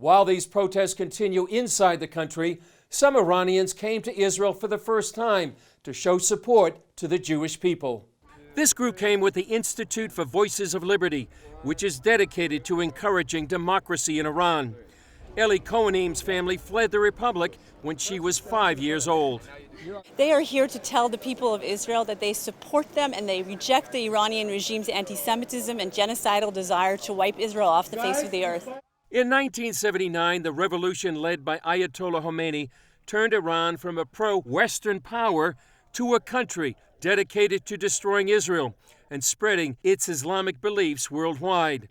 While these protests continue inside the country, some Iranians came to Israel for the first time to show support to the Jewish people. This group came with the Institute for Voices of Liberty, which is dedicated to encouraging democracy in Iran. Ellie Cohanim's family fled the republic when she was 5 years old. They are here to tell the people of Israel that they support them and they reject the Iranian regime's anti-Semitism and genocidal desire to wipe Israel off the face of the earth. In 1979, the revolution led by Ayatollah Khomeini turned Iran from a pro-Western power to a country dedicated to destroying Israel and spreading its Islamic beliefs worldwide.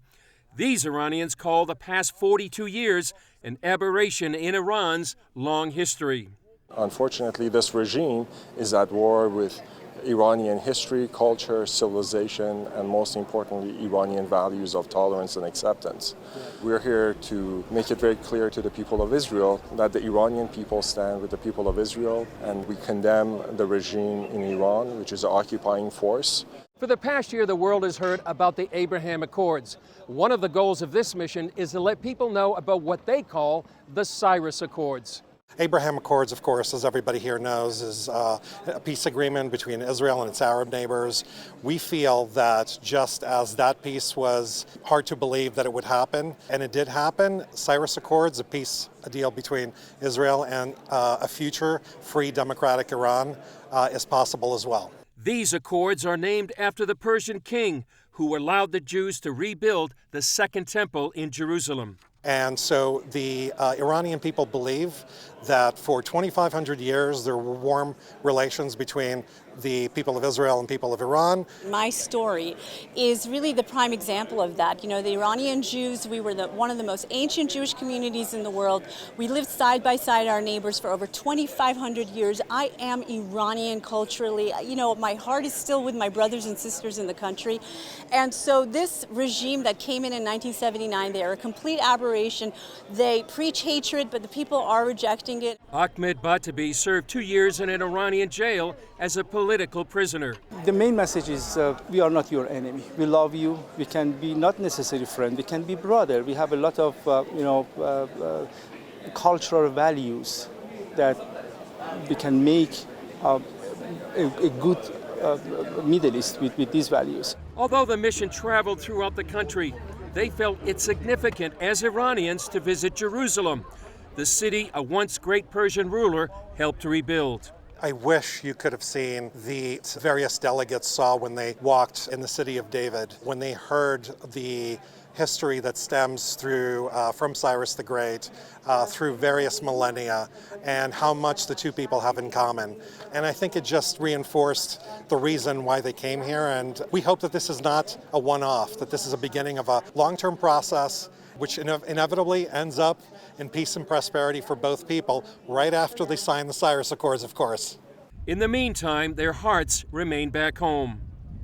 These Iranians call the past 42 years an aberration in Iran's long history. Unfortunately, this regime is at war with Iranian history, culture, civilization, and most importantly, Iranian values of tolerance and acceptance. We're here to make it very clear to the people of Israel that the Iranian people stand with the people of Israel, and we condemn the regime in Iran, which is an occupying force. For the past year, the world has heard about the Abraham Accords. One of the goals of this mission is to let people know about what they call the Cyrus Accords. Abraham Accords, of course, as everybody here knows, is a peace agreement between Israel and its Arab neighbors. We feel that just as that peace was hard to believe that it would happen, and it did happen, Cyrus Accords, a deal between Israel and a future free democratic Iran, is possible as well. These accords are named after the Persian king who allowed the Jews to rebuild the Second Temple in Jerusalem. And so the Iranian people believe that for 2,500 years there were warm relations between the people of Israel and people of Iran. My story is really the prime example of that. You know, the Iranian Jews, we were one of the most ancient Jewish communities in the world. We lived side by side our neighbors for over 2,500 years. I am Iranian culturally. You know, my heart is still with my brothers and sisters in the country. And so this regime that came in 1979, they are a complete aberration. They preach hatred, but the people are rejecting it. Ahmed Batabi served 2 years in an Iranian jail as a political prisoner. The main message is we are not your enemy. We love you. We can be not necessarily friend. We can be brother. We have a lot of cultural values that we can make a good Middle East with these values. Although the mission traveled throughout the country, they felt it significant as Iranians to visit Jerusalem, the city a once great Persian ruler helped to rebuild. I wish you could have seen the various delegates saw when they walked in the city of David, when they heard the history that stems through from Cyrus the Great, through various millennia, and how much the two people have in common. And I think it just reinforced the reason why they came here, and we hope that this is not a one-off, that this is a beginning of a long-term process which inevitably ends up in peace and prosperity for both people right after they sign the Cyrus Accords, of course. In the meantime, their hearts remain back home.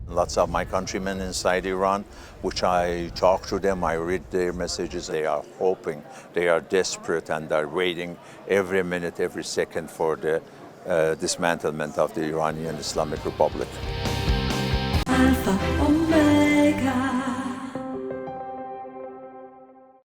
Lots of my countrymen inside Iran, which I talk to them, I read their messages, they are hoping, they are desperate, and they're waiting every minute, every second for the dismantlement of the Iranian Islamic Republic. Alpha.